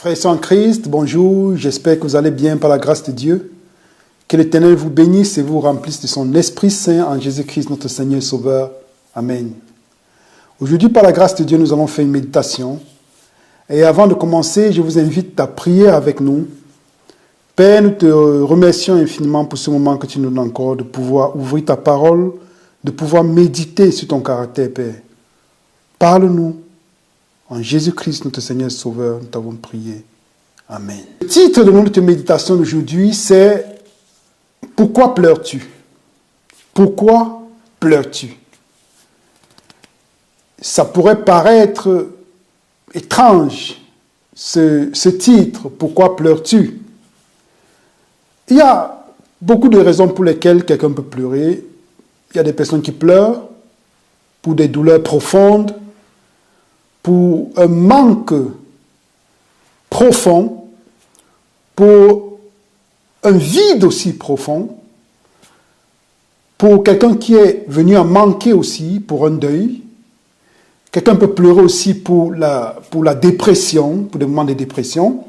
Frères et sœurs en Christ, bonjour, j'espère que vous allez bien par la grâce de Dieu. Que l'Éternel vous bénisse et vous remplisse de son Esprit Saint en Jésus-Christ, notre Seigneur et Sauveur. Amen. Aujourd'hui, par la grâce de Dieu, nous allons faire une méditation. Et avant de commencer, je vous invite à prier avec nous. Père, nous te remercions infiniment pour ce moment que tu nous donnes encore, de pouvoir ouvrir ta parole, de pouvoir méditer sur ton caractère, Père. Parle-nous. En Jésus-Christ, notre Seigneur et Sauveur, nous t'avons prié. Amen. Le titre de notre méditation d'aujourd'hui, c'est « Pourquoi pleures-tu » ? Pourquoi pleures-tu ? Ça pourrait paraître étrange, ce titre « Pourquoi pleures-tu » ? Il y a beaucoup de raisons pour lesquelles quelqu'un peut pleurer. Il y a des personnes qui pleurent pour des douleurs profondes, pour un manque profond, pour un vide aussi profond, pour quelqu'un qui est venu à manquer aussi, pour un deuil. Quelqu'un peut pleurer aussi pour la dépression, pour des moments de dépression.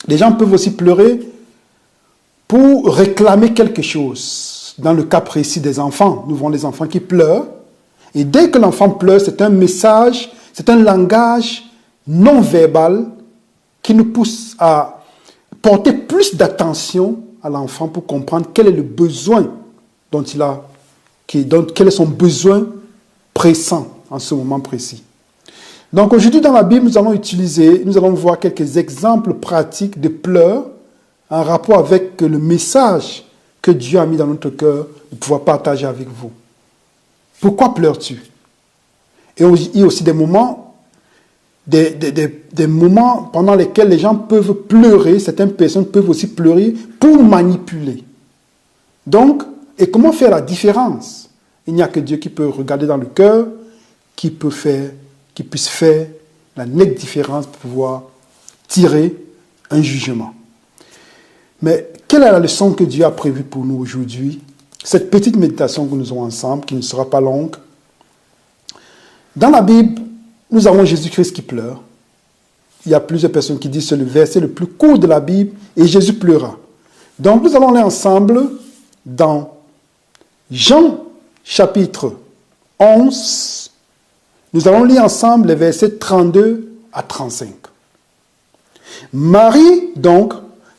Les gens peuvent aussi pleurer pour réclamer quelque chose. Dans le cas précis des enfants, nous voyons les enfants qui pleurent. Et dès que l'enfant pleure, c'est un message, c'est un langage non verbal qui nous pousse à porter plus d'attention à l'enfant pour comprendre quel est le besoin quel est son besoin pressant en ce moment précis. Donc aujourd'hui dans la Bible, nous allons voir quelques exemples pratiques de pleurs en rapport avec le message que Dieu a mis dans notre cœur de pouvoir partager avec vous. Pourquoi pleures-tu ? Et il y a aussi des moments, des moments pendant lesquels les gens peuvent pleurer, certaines personnes peuvent aussi pleurer pour manipuler. Donc, et comment faire la différence ? Il n'y a que Dieu qui peut regarder dans le cœur, qui puisse faire la nette différence pour pouvoir tirer un jugement. Mais quelle est la leçon que Dieu a prévue pour nous aujourd'hui ? Cette petite méditation que nous avons ensemble, qui ne sera pas longue. Dans la Bible, nous avons Jésus-Christ qui pleure. Il y a plusieurs personnes qui disent que c'est le verset le plus court de la Bible et Jésus pleura. Donc nous allons aller ensemble dans Jean chapitre 11. Nous allons lire ensemble les versets 32 à 35. Marie, donc,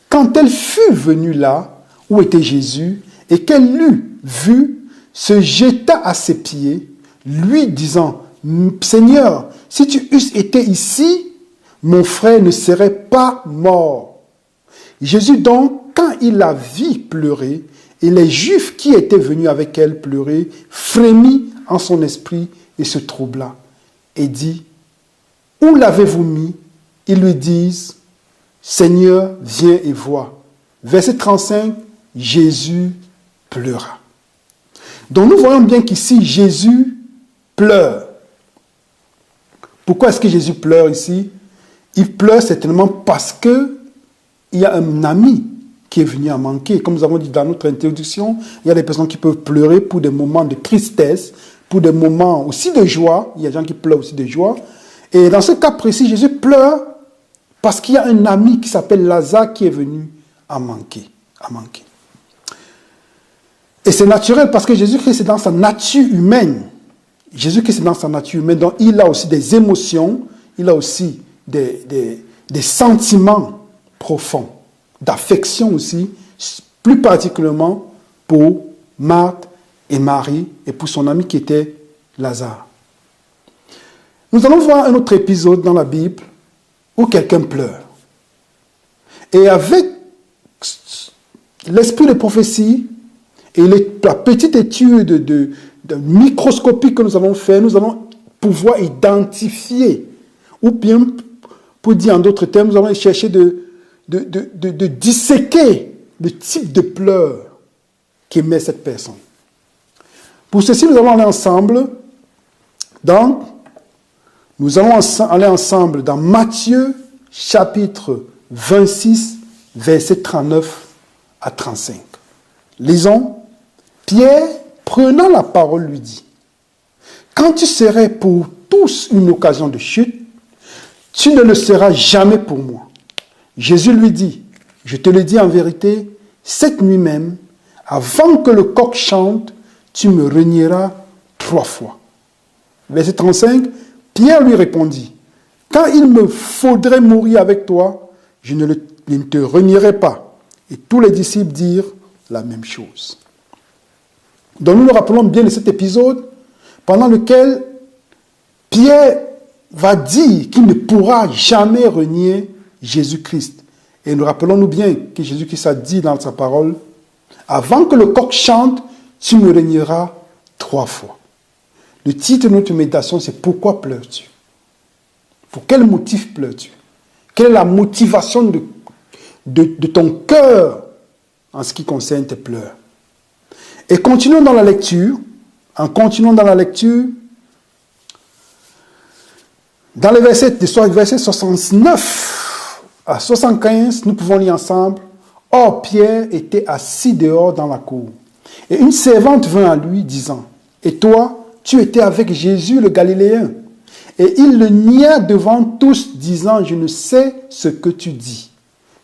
quand elle fut venue là où était Jésus et qu'elle l'eut vu, se jeta à ses pieds, lui disant, « Seigneur, si tu eusses été ici, mon frère ne serait pas mort. » Jésus donc, quand il la vit pleurer, et les Juifs qui étaient venus avec elle pleurer, frémit en son esprit et se troubla, et dit, « Où l'avez-vous mis ?» Ils lui disent, « Seigneur, viens et vois. » Verset 35, Jésus pleura. Donc nous voyons bien qu'ici, Jésus pleure. Pourquoi est-ce que Jésus pleure ici ? Il pleure certainement parce qu'il y a un ami qui est venu à manquer. Comme nous avons dit dans notre introduction, il y a des personnes qui peuvent pleurer pour des moments de tristesse, pour des moments aussi de joie. Il y a des gens qui pleurent aussi de joie. Et dans ce cas précis, Jésus pleure parce qu'il y a un ami qui s'appelle Lazare qui est venu à manquer. Et c'est naturel parce que Jésus-Christ est dans sa nature humaine. Jésus-Christ est dans sa nature humaine, donc il a aussi des émotions, il a aussi des sentiments profonds, d'affection aussi, plus particulièrement pour Marthe et Marie et pour son ami qui était Lazare. Nous allons voir un autre épisode dans la Bible où quelqu'un pleure. Et avec l'esprit de prophétie et la petite étude microscopique que nous allons faire, nous allons pouvoir identifier, ou bien, pour dire en d'autres termes, nous allons chercher de disséquer le type de pleurs qu'émet cette personne. Pour ceci, nous allons aller ensemble dans Matthieu chapitre 26, versets 39 à 35. Lisons. Pierre, prenant la parole, lui dit, « Quand tu serais pour tous une occasion de chute, tu ne le seras jamais pour moi. Jésus lui dit, je te le dis en vérité, cette nuit même, avant que le coq chante, tu me renieras 3 fois. Verset 35, Pierre lui répondit, quand il me faudrait mourir avec toi, je ne te renierai pas. Et tous les disciples dirent la même chose. Donc nous nous rappelons bien de cet épisode pendant lequel Pierre va dire qu'il ne pourra jamais renier Jésus-Christ. Et nous rappelons-nous bien que Jésus-Christ a dit dans sa parole, avant que le coq chante, tu me régneras 3 fois. Le titre de notre méditation, c'est Pourquoi pleures-tu? Pour quel motif pleures-tu? Quelle est la motivation de ton cœur en ce qui concerne tes pleurs? Et continuons dans la lecture. En continuant dans la lecture, dans le verset 69 à 75, nous pouvons lire ensemble. Or, Pierre était assis dehors dans la cour. Et une servante vint à lui, disant, et toi, tu étais avec Jésus le Galiléen. Et il le nia devant tous, disant, je ne sais ce que tu dis.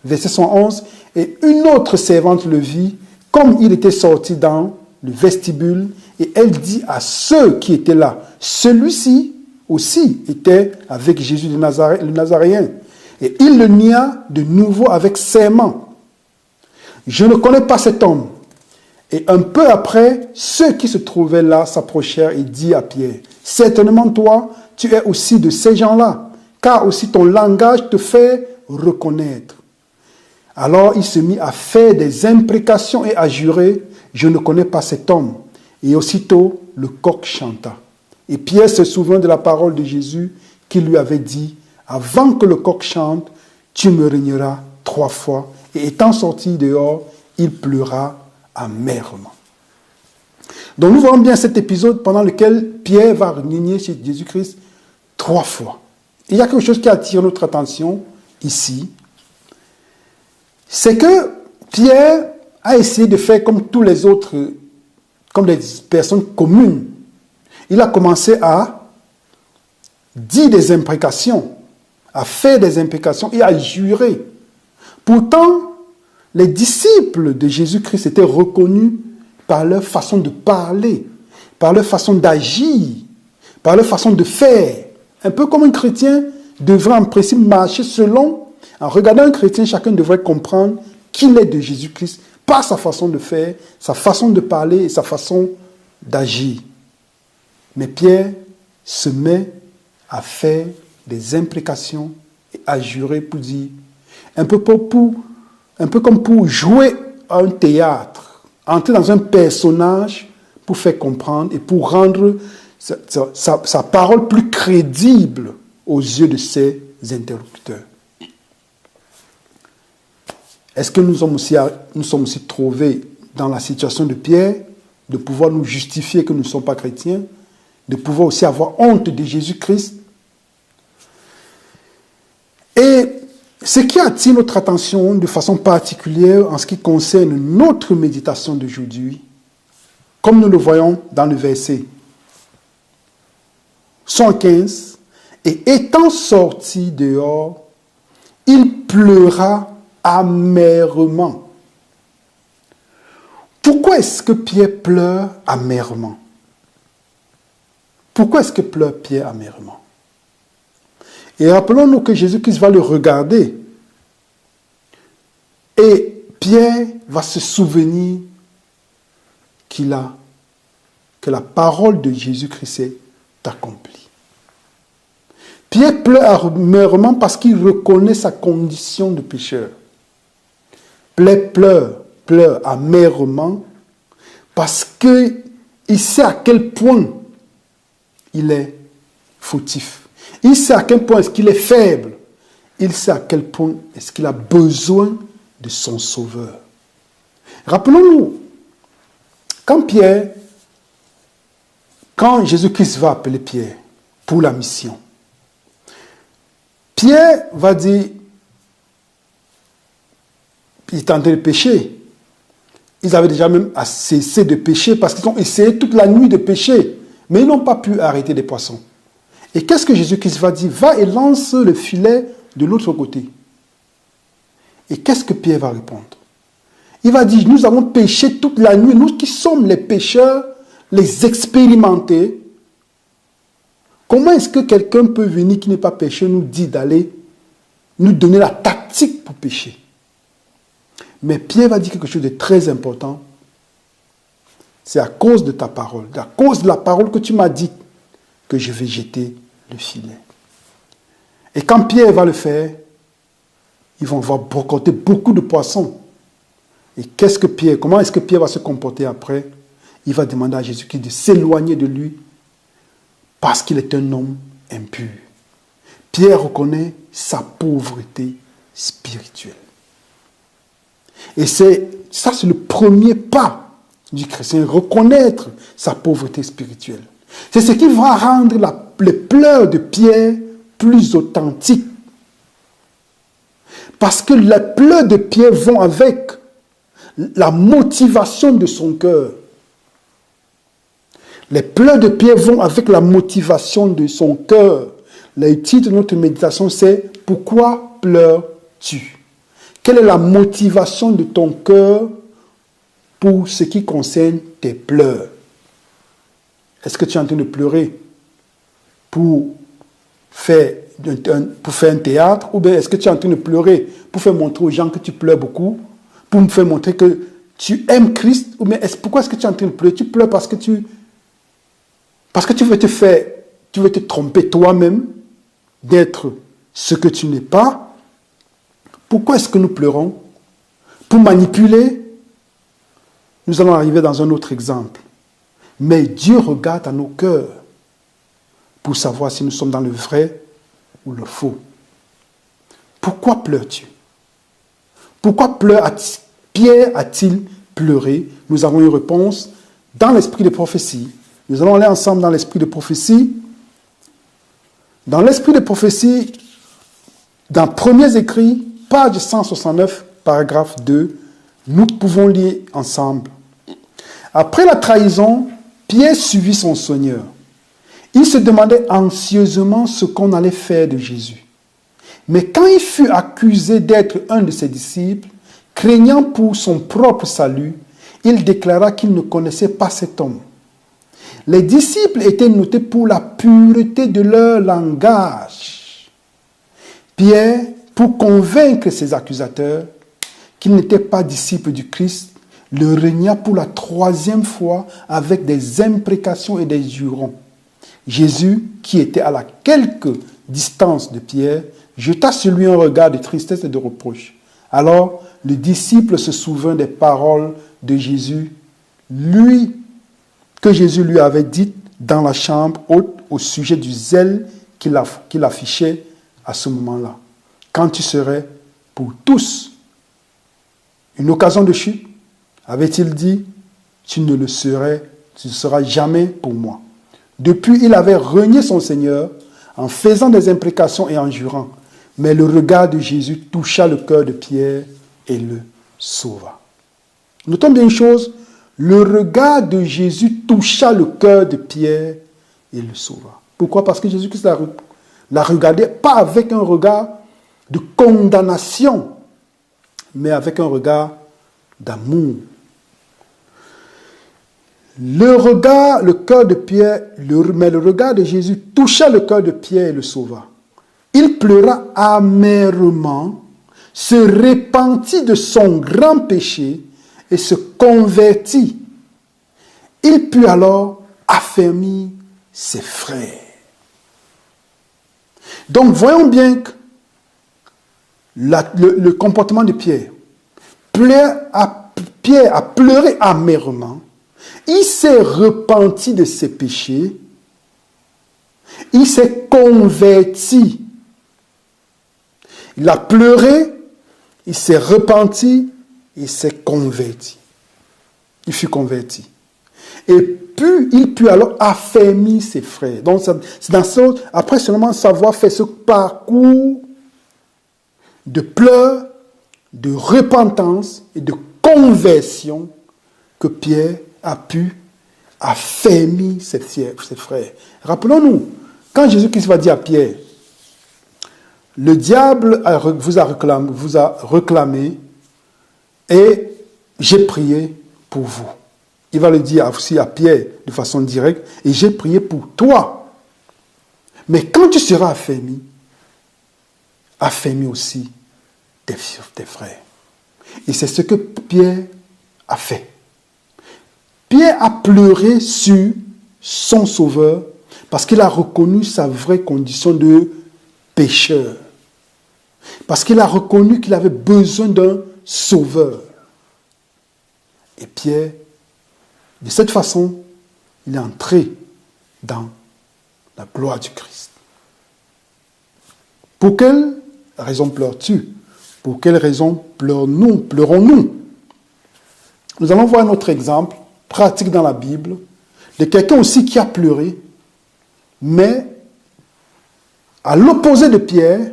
Verset 111, et une autre servante le vit, comme il était sorti dans le vestibule, et elle dit à ceux qui étaient là, celui-ci aussi était avec Jésus le Nazaréen. Et il le nia de nouveau avec serment. Je ne connais pas cet homme. Et un peu après, ceux qui se trouvaient là s'approchèrent et dirent à Pierre, certainement toi, tu es aussi de ces gens-là, car aussi ton langage te fait reconnaître. Alors il se mit à faire des imprécations et à jurer, je ne connais pas cet homme. Et aussitôt, le coq chanta. Et Pierre se souvint de la parole de Jésus qui lui avait dit, avant que le coq chante, tu me régneras 3 fois. Et étant sorti dehors, il pleura amèrement. Donc nous voyons bien cet épisode pendant lequel Pierre va renier chez Jésus-Christ 3 fois. Et il y a quelque chose qui attire notre attention ici. C'est que Pierre a essayé de faire comme tous les autres, comme des personnes communes. Il a commencé à dire des imprécations, à faire des imprécations et à jurer. Pourtant, les disciples de Jésus-Christ étaient reconnus par leur façon de parler, par leur façon d'agir, par leur façon de faire. Un peu comme un chrétien devrait en principe marcher selon, en regardant un chrétien, chacun devrait comprendre qu'il est de Jésus-Christ par sa façon de faire, sa façon de parler et sa façon d'agir. Mais Pierre se met à faire des imprécations et à jurer pour dire, un peu comme pour jouer à un théâtre, entrer dans un personnage pour faire comprendre et pour rendre sa parole plus crédible aux yeux de ses interlocuteurs. Est-ce que nous sommes aussi trouvés dans la situation de Pierre, de pouvoir nous justifier que nous ne sommes pas chrétiens, de pouvoir aussi avoir honte de Jésus-Christ? Et ce qui attire notre attention de façon particulière en ce qui concerne notre méditation d'aujourd'hui, comme nous le voyons dans le verset 115, et étant sorti dehors, il pleura amèrement. Pourquoi est-ce que Pierre pleure amèrement? Pourquoi est-ce que pleure Pierre amèrement? Et rappelons-nous que Jésus-Christ va le regarder. Et Pierre va se souvenir que la parole de Jésus-Christ est accomplie. Pierre pleure amèrement parce qu'il reconnaît sa condition de pécheur. Pierre pleure amèrement parce qu'il sait à quel point il est fautif. Il sait à quel point est-ce qu'il est faible. Il sait à quel point est-ce qu'il a besoin de son Sauveur. Rappelons-nous, quand Jésus-Christ va appeler Pierre pour la mission, Pierre va dire, il est en train de pécher. Ils avaient déjà même cessé de pécher parce qu'ils ont essayé toute la nuit de pécher, mais ils n'ont pas pu arrêter les poissons. Et qu'est-ce que Jésus-Christ va dire? Va et lance le filet de l'autre côté. Et qu'est-ce que Pierre va répondre? Il va dire, nous avons péché toute la nuit, nous qui sommes les pécheurs, les expérimentés. Comment est-ce que quelqu'un peut venir qui n'est pas pécheur nous dire d'aller nous donner la tactique pour pécher? Mais Pierre va dire quelque chose de très important. C'est à cause de ta parole, à cause de la parole que tu m'as dit que je vais jeter le filet. Et quand Pierre va le faire, ils vont voir brocoter beaucoup de poissons. Et comment est-ce que Pierre va se comporter après? Il va demander à Jésus-Christ de s'éloigner de lui parce qu'il est un homme impur. Pierre reconnaît sa pauvreté spirituelle. Et c'est le premier pas du chrétien, reconnaître sa pauvreté spirituelle. C'est ce qui va rendre les pleurs de Pierre plus authentiques. Parce que les pleurs de Pierre vont avec la motivation de son cœur. Les pleurs de Pierre vont avec la motivation de son cœur. Le titre de notre méditation, c'est « Pourquoi pleures-tu » Quelle est la motivation de ton cœur pour ce qui concerne tes pleurs? Est-ce que tu es en train de pleurer pour faire un théâtre, ou bien est-ce que tu es en train de pleurer pour faire montrer aux gens que tu pleures beaucoup, pour me faire montrer que tu aimes Christ, ou bien pourquoi est-ce que tu es en train de pleurer? Tu pleures parce que tu veux te tromper toi-même d'être ce que tu n'es pas. Pourquoi est-ce que nous pleurons? Pour manipuler? Nous allons arriver dans un autre exemple. Mais Dieu regarde à nos cœurs pour savoir si nous sommes dans le vrai ou le faux. Pourquoi pleures-tu? Pourquoi Pierre a-t-il pleuré? Nous avons une réponse dans l'esprit de prophétie. Nous allons aller ensemble dans l'esprit de prophétie. Dans l'esprit de prophétie, dans Premiers Écrits, page 169, paragraphe 2, nous pouvons lire ensemble. Après la trahison, Pierre suivit son Seigneur. Il se demandait anxieusement ce qu'on allait faire de Jésus. Mais quand il fut accusé d'être un de ses disciples, craignant pour son propre salut, il déclara qu'il ne connaissait pas cet homme. Les disciples étaient notés pour la pureté de leur langage. Pierre, pour convaincre ses accusateurs qu'il n'était pas disciple du Christ, le renia pour la 3e fois avec des imprécations et des jurons. Jésus, qui était à la quelque distance de Pierre, jeta sur lui un regard de tristesse et de reproche. Alors, le disciple se souvint des paroles de Jésus, que Jésus lui avait dites dans la chambre haute au sujet du zèle qu'il affichait à ce moment-là. Quand tu serais pour tous une occasion de chute, avait-il dit, tu ne seras jamais pour moi. Depuis, il avait renié son Seigneur en faisant des imprécations et en jurant. Mais le regard de Jésus toucha le cœur de Pierre et le sauva. Notons bien une chose, le regard de Jésus toucha le cœur de Pierre et le sauva. Pourquoi? Parce que Jésus-Christ l'a regardé pas avec un regard de condamnation, mais avec un regard d'amour. Le cœur de Pierre, mais le regard de Jésus toucha le cœur de Pierre et le sauva. Il pleura amèrement, se repentit de son grand péché et se convertit. Il put alors affermir ses frères. Donc voyons bien que le comportement de Pierre. Pierre a pleuré amèrement. Il s'est repenti de ses péchés. Il s'est converti. Il a pleuré, il s'est repenti, il s'est converti. Il fut converti. Et puis, il put alors affermir ses frères. Donc, c'est dans ce, après seulement savoir faire ce parcours de pleurs, de repentance et de conversion que Pierre a pu affermir ses frères. Rappelons-nous, Quand Jésus-Christ va dire à Pierre, le diable vous a réclamé et j'ai prié pour vous. Il va le dire aussi à Pierre de façon directe, et j'ai prié pour toi. Mais quand tu seras affermis aussi tes frères. Et c'est ce que Pierre a fait. Pierre a pleuré sur son sauveur parce qu'il a reconnu sa vraie condition de pécheur. Parce qu'il a reconnu qu'il avait besoin d'un sauveur. Et Pierre, de cette façon, il est entré dans la gloire du Christ. Pour quelle raison pleures-tu? Pour quelle raison pleurons-nous? Nous allons voir un autre exemple pratique dans la Bible de quelqu'un aussi qui a pleuré, mais à l'opposé de Pierre,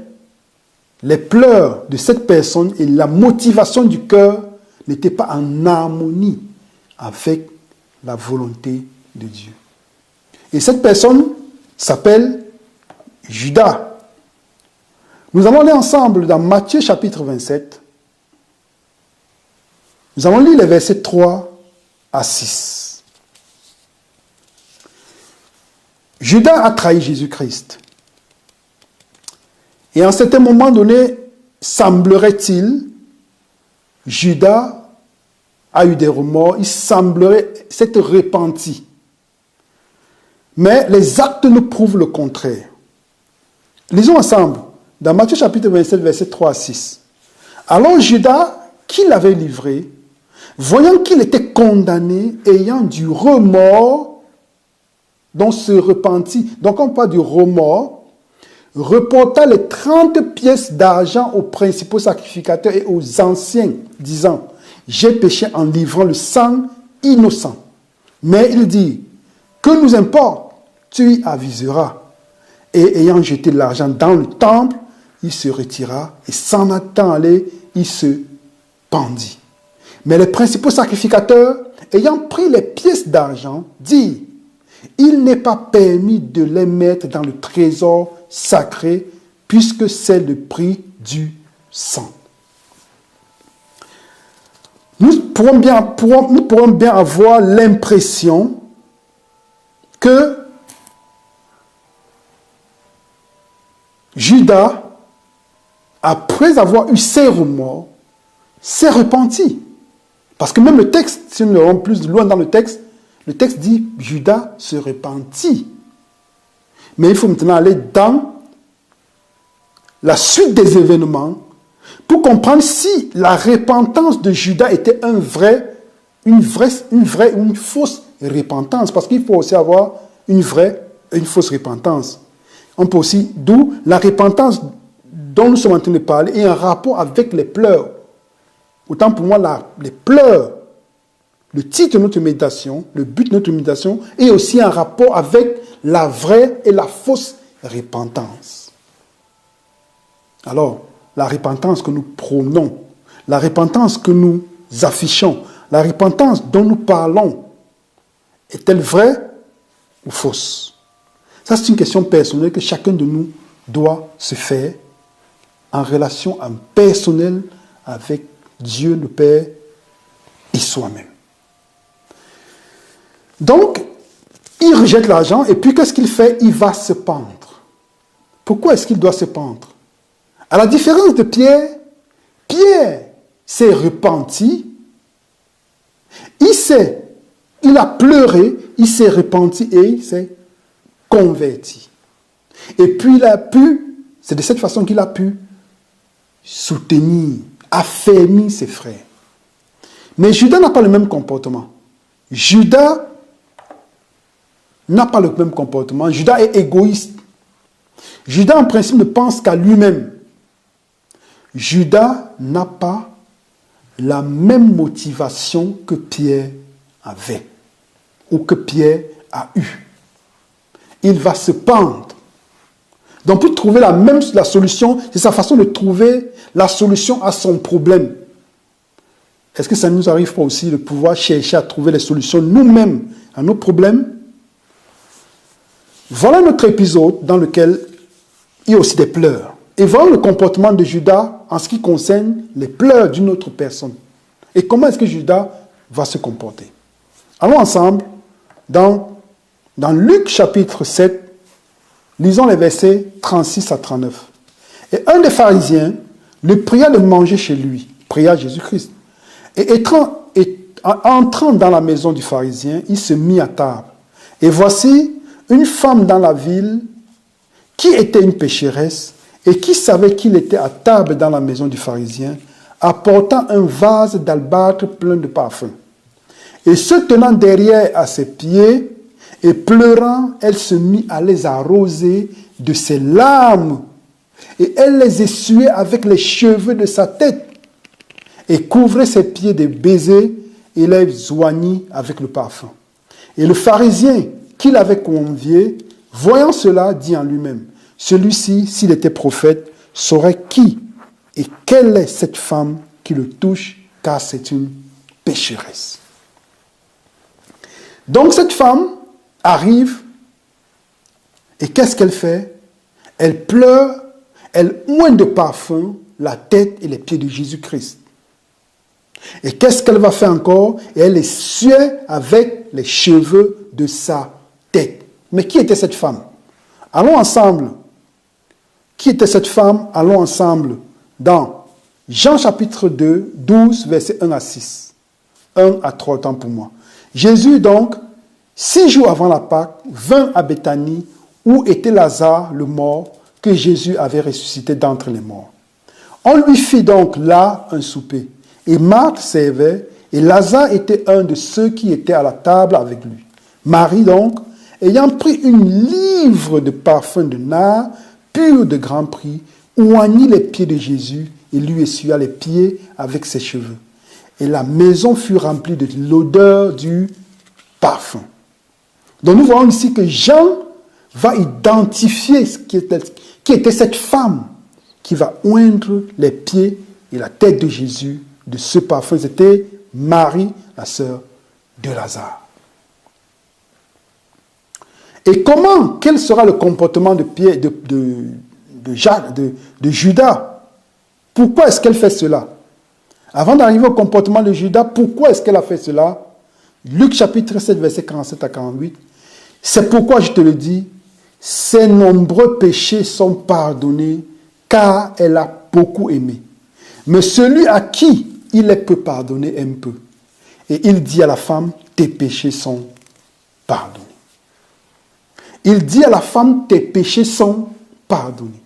les pleurs de cette personne et la motivation du cœur n'étaient pas en harmonie avec la volonté de Dieu. Et cette personne s'appelle Judas. Nous allons aller ensemble dans Matthieu chapitre 27. Nous allons lire les versets 3 à 6. Judas a trahi Jésus-Christ. Et à un certain moment donné, semblerait-il, Judas a eu des remords, il semblerait s'être repenti. Mais les actes nous prouvent le contraire. Lisons ensemble, dans Matthieu chapitre 27, versets 3 à 6. Alors Judas, qui l'avait livré, voyant qu'il était condamné, ayant du remords, dont se repentit, donc on parle du remords, reporta les 30 pièces d'argent aux principaux sacrificateurs et aux anciens, disant, j'ai péché en livrant le sang innocent. Mais il dit, que nous importe, tu y aviseras. Et ayant jeté l'argent dans le temple, il se retira et s'en attend aller, il se pendit. Mais les principaux sacrificateurs, ayant pris les pièces d'argent, dirent, il n'est pas permis de les mettre dans le trésor sacré, puisque c'est le prix du sang. Nous pourrons bien avoir l'impression que Judas, après avoir eu ses remords, s'est repenti. Parce que même le texte, si nous allons plus loin dans le texte dit Judas se repentit. Mais il faut maintenant aller dans la suite des événements pour comprendre si la repentance de Judas était une vraie ou une fausse repentance. Parce qu'il faut aussi avoir une vraie et une fausse repentance. On peut aussi, d'où la repentance dont nous sommes en train de parler est en rapport avec les pleurs. Autant pour moi, les pleurs, le titre de notre méditation, le but de notre méditation, est aussi en rapport avec la vraie et la fausse repentance. Alors, la repentance que nous prônons, la repentance que nous affichons, la repentance dont nous parlons, est-elle vraie ou fausse? Ça, c'est une question personnelle que chacun de nous doit se faire en relation personnelle avec Dieu le Père et soi-même. Donc, il rejette l'argent et puis qu'est-ce qu'il fait? Il va se pendre. Pourquoi est-ce qu'il doit se pendre? À la différence de Pierre, Pierre s'est repenti, il a pleuré, il s'est repenti et il s'est converti. Et puis c'est de cette façon qu'il a pu soutenir, affermir ses frères. Mais Judas n'a pas le même comportement. Judas n'a pas le même comportement. Judas est égoïste. Judas, en principe, ne pense qu'à lui-même. Judas n'a pas la même motivation que Pierre avait ou que Pierre a eu. Il va se pendre. Donc, pour trouver la solution, c'est sa façon de trouver la solution à son problème. Est-ce que ça ne nous arrive pas aussi de pouvoir chercher à trouver les solutions nous-mêmes à nos problèmes? Voilà notre épisode dans lequel il y a aussi des pleurs. Et voyons le comportement de Judas en ce qui concerne les pleurs d'une autre personne. Et comment est-ce que Judas va se comporter. Allons ensemble dans Luc chapitre 7, lisons les versets 36 à 39. Et un des pharisiens le pria de manger chez lui, pria Jésus-Christ. Et entrant dans la maison du pharisien, il se mit à table. Et voici une femme dans la ville qui était une pécheresse et qui savait qu'il était à table dans la maison du pharisien, apportant un vase d'albâtre plein de parfums. Et se tenant derrière à ses pieds et pleurant, elle se mit à les arroser de ses larmes. Et elle les essuyait avec les cheveux de sa tête et couvrait ses pieds de baisers et les oignit avec le parfum. Et le pharisien qui l'avait convié, voyant cela, dit en lui-même, celui-ci, s'il était prophète, saurait qui et quelle est cette femme qui le touche, car c'est une pécheresse. Donc cette femme arrive et qu'est-ce qu'elle fait? Elle pleure, elle oint de parfum la tête et les pieds de Jésus-Christ. Et qu'est-ce qu'elle va faire encore? Et elle essuie avec les cheveux de sa tête. Mais qui était cette femme? Allons ensemble. Qui était cette femme? Allons ensemble dans Jean chapitre 2, 12, versets 1 à 6. 1 à 3, autant pour moi. Jésus donc, 6 jours avant la Pâque, vint à Béthanie, où était Lazare, le mort, que Jésus avait ressuscité d'entre les morts. On lui fit donc là un souper. Et Marthe servait, et Lazare était un de ceux qui étaient à la table avec lui. Marie donc, ayant pris une livre de parfum de nard, pur de grand prix, oignit les pieds de Jésus et lui essuya les pieds avec ses cheveux. Et la maison fut remplie de l'odeur du parfum. Donc nous voyons ici que Jean va identifier qui était cette femme qui va oindre les pieds et la tête de Jésus de ce parfum. C'était Marie, la sœur de Lazare. Et quel sera le comportement de Judas? Pourquoi est-ce qu'elle fait cela? Avant d'arriver au comportement de Judas, pourquoi est-ce qu'elle a fait cela? Luc chapitre 7, versets 47 à 48. C'est pourquoi je te le dis, ses nombreux péchés sont pardonnés, car elle a beaucoup aimé. Mais celui à qui il est peu pardonné aime peu. Et il dit à la femme, tes péchés sont pardonnés. Il dit à la femme, tes péchés sont pardonnés.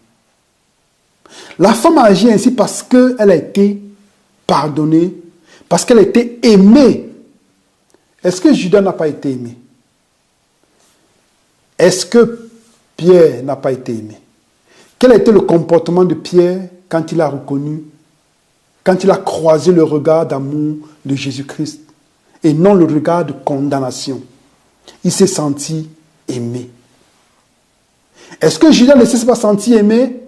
La femme a agi ainsi parce qu'elle a été pardonnée, parce qu'elle a été aimée. Est-ce que Judas n'a pas été aimé? Est-ce que Pierre n'a pas été aimé? Quel a été le comportement de Pierre quand il a reconnu, quand il a croisé le regard d'amour de Jésus-Christ et non le regard de condamnation? Il s'est senti aimé. Est-ce que Judas ne s'est pas senti aimé?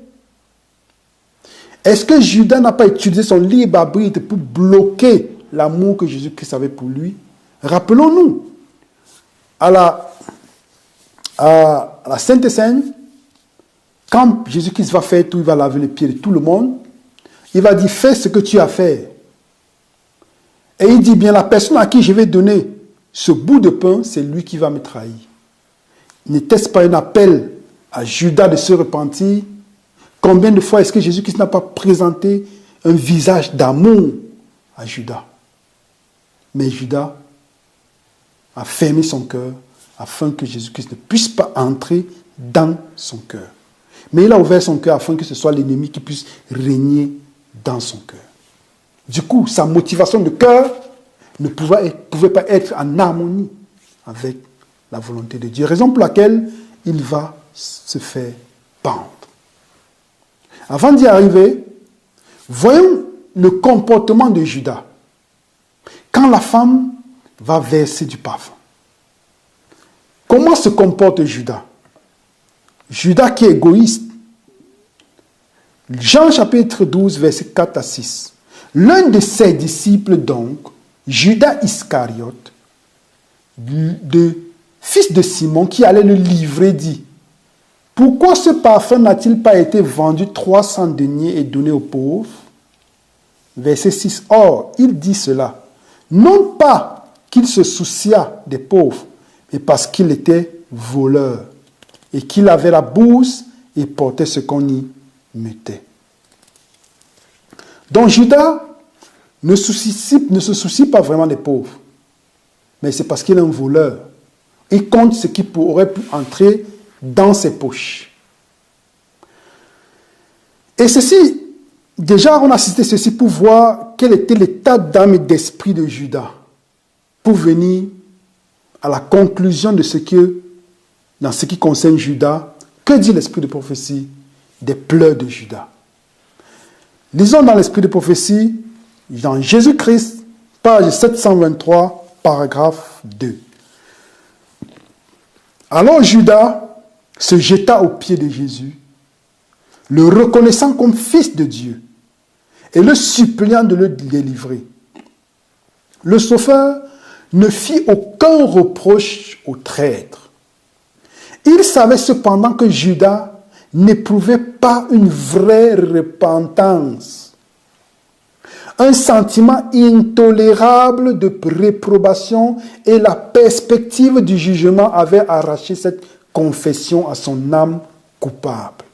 Est-ce que Judas n'a pas utilisé son libre arbitre pour bloquer l'amour que Jésus-Christ avait pour lui? Rappelons-nous, à la Sainte Seine, quand Jésus-Christ va faire tout, il va laver les pieds de tout le monde, il va dire, fais ce que tu as fait. Et il dit bien, la personne à qui je vais donner ce bout de pain, c'est lui qui va me trahir. N'était-ce pas un appel à Judas de se repentir? Combien de fois est-ce que Jésus-Christ n'a pas présenté un visage d'amour à Judas? Mais Judas a fermé son cœur afin que Jésus-Christ ne puisse pas entrer dans son cœur. Mais il a ouvert son cœur afin que ce soit l'ennemi qui puisse régner dans son cœur. Du coup, sa motivation de cœur ne pouvait pas être en harmonie avec la volonté de Dieu. Raison pour laquelle il va se faire pendre. Avant d'y arriver, voyons le comportement de Judas. Quand la femme va verser du parfum. Comment se comporte Judas? Judas qui est égoïste. Jean chapitre 12, versets 4 à 6. L'un de ses disciples donc, Judas Iscariote, fils de Simon, qui allait le livrer, dit, pourquoi ce parfum n'a-t-il pas été vendu 300 deniers et donné aux pauvres? Verset 6. Or, il dit cela, non pas qu'il se souciât des pauvres, mais parce qu'il était voleur et qu'il avait la bourse et portait ce qu'on y mettait. Donc Judas ne se soucie pas vraiment des pauvres, mais c'est parce qu'il est un voleur. Il compte ce qui pourrait entrer dans ses poches. Et ceci, déjà on a cité ceci pour voir quel était l'état d'âme et d'esprit de Judas, pour venir à la conclusion de ce que, dans ce qui concerne Judas, que dit l'esprit de prophétie des pleurs de Judas. Lisons dans l'esprit de prophétie, dans Jésus-Christ, page 723, paragraphe 2. Alors Judas se jeta aux pieds de Jésus, le reconnaissant comme fils de Dieu et le suppliant de le délivrer. Le sauveur ne fit aucun reproche au traître. Il savait cependant que Judas n'éprouvait pas une vraie repentance. Un sentiment intolérable de réprobation et la perspective du jugement avaient arraché cette confession à son âme coupable.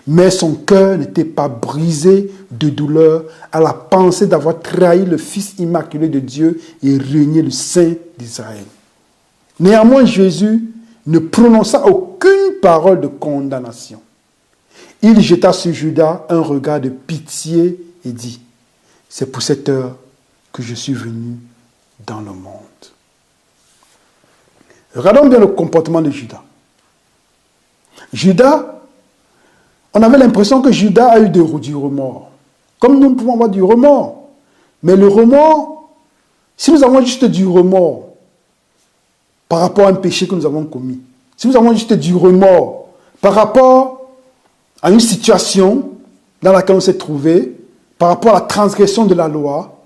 Mais son cœur n'était pas brisé de douleur à la pensée d'avoir trahi le Fils immaculé de Dieu et renié le Saint d'Israël. Néanmoins, Jésus ne prononça aucune parole de condamnation. Il jeta sur Judas un regard de pitié et dit, « C'est pour cette heure que je suis venu dans le monde. » Regardons bien le comportement de Judas. Judas, on avait l'impression que Judas a eu du remords. Comme nous pouvons avoir du remords. Mais le remords, si nous avons juste du remords par rapport à un péché que nous avons commis, si nous avons juste du remords par rapport à une situation dans laquelle on s'est trouvé, par rapport à la transgression de la loi,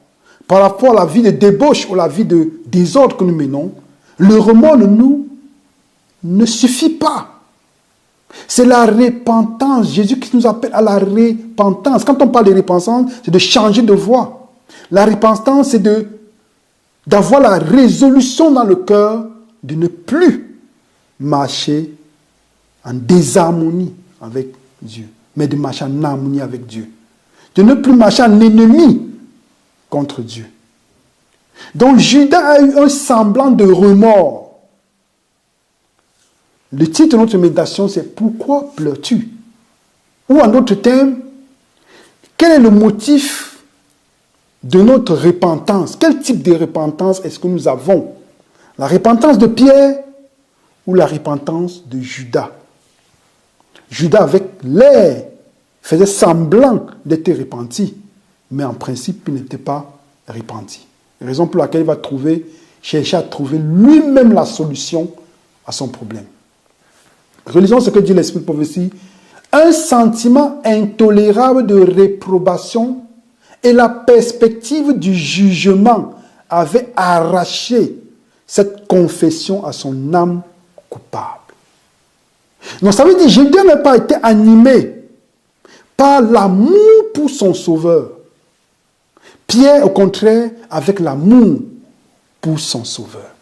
par rapport à la vie de débauche ou la vie de désordre que nous menons, le remords ne suffit pas. C'est la repentance. Jésus qui nous appelle à la repentance. Quand on parle de repentance, c'est de changer de voie. La repentance, c'est d'avoir la résolution dans le cœur de ne plus marcher en désharmonie avec Dieu, mais de marcher en harmonie avec Dieu. De ne plus marcher en ennemi contre Dieu. Donc Judas a eu un semblant de remords. Le titre de notre méditation, c'est « Pourquoi pleures-tu » ou en d'autres termes, quel est le motif de notre repentance? Quel type de repentance est-ce que nous avons? La repentance de Pierre ou la repentance de Judas? Judas, avec l'air, faisait semblant d'être repenti, mais en principe, il n'était pas repenti. Raison pour laquelle il va chercher à trouver lui-même la solution à son problème. Relisons ce que dit l'esprit de prophétie. Un sentiment intolérable de réprobation et la perspective du jugement avaient arraché cette confession à son âme coupable. Donc ça veut dire que Judas n'a pas été animé par l'amour pour son sauveur. Pierre, au contraire, avec l'amour pour son sauveur.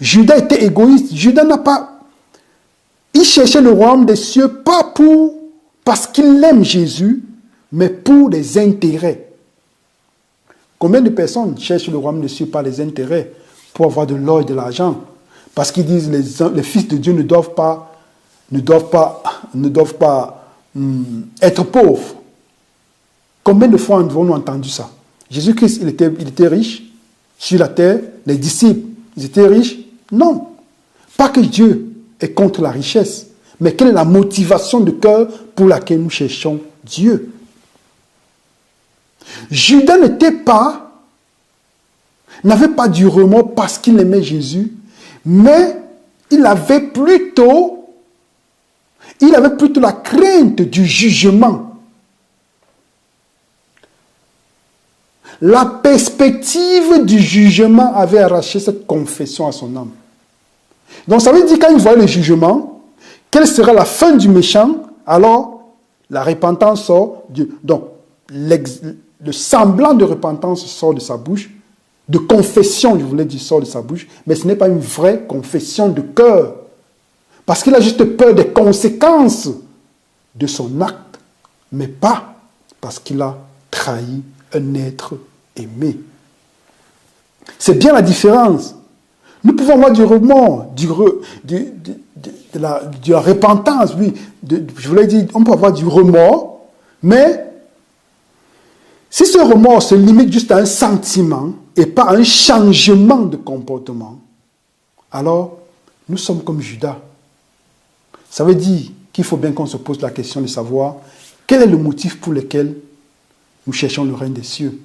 Judas était égoïste. Judas n'a pas... Il cherchait le royaume des cieux pas parce qu'il aime Jésus, mais pour des intérêts. Combien de personnes cherchent le royaume des cieux par les intérêts, pour avoir de l'or et de l'argent? Parce qu'ils disent que les fils de Dieu ne doivent pas être pauvres. Combien de fois avons-nous entendu ça? Jésus-Christ, il était riche sur la terre. Les disciples, ils étaient riches? Non. Pas que Dieu est contre la richesse, mais quelle est la motivation de cœur pour laquelle nous cherchons Dieu? Judas n'avait pas du remords parce qu'il aimait Jésus, mais il avait plutôt la crainte du jugement. La perspective du jugement avait arraché cette confession à son âme. Donc ça veut dire quand il voyait le jugement, quelle sera la fin du méchant? Alors, la repentance sort. Donc, le semblant de repentance sort de sa bouche. De confession, je voulais dire, sort de sa bouche. Mais ce n'est pas une vraie confession de cœur. Parce qu'il a juste peur des conséquences de son acte. Mais pas parce qu'il a trahi un être aimé. C'est bien la différence. Nous pouvons avoir du remords, de la repentance, oui. Je voulais dire, on peut avoir du remords, mais si ce remords se limite juste à un sentiment et pas à un changement de comportement, alors nous sommes comme Judas. Ça veut dire qu'il faut bien qu'on se pose la question de savoir quel est le motif pour lequel nous cherchons le règne des cieux.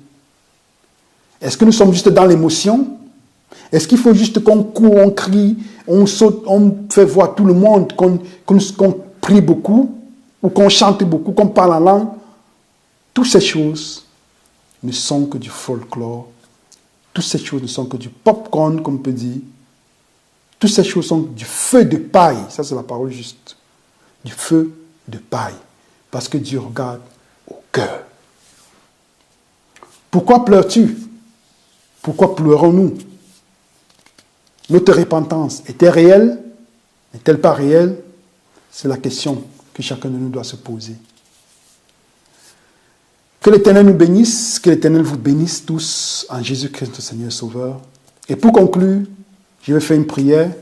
Est-ce que nous sommes juste dans l'émotion? Est-ce qu'il faut juste qu'on court, on crie, on saute, on fait voir tout le monde qu'on prie beaucoup, ou qu'on chante beaucoup, qu'on parle en langue? Toutes ces choses ne sont que du folklore. Toutes ces choses ne sont que du popcorn, comme on peut dire. Toutes ces choses sont du feu de paille. Ça, c'est la parole juste. Du feu de paille. Parce que Dieu regarde au cœur. Pourquoi pleures-tu? Pourquoi pleurons-nous? Notre repentance est-elle réelle? N'est-elle pas réelle? C'est la question que chacun de nous doit se poser. Que l'Éternel nous bénisse, que l'Éternel vous bénisse tous en Jésus-Christ, notre Seigneur Sauveur. Et pour conclure, je vais faire une prière.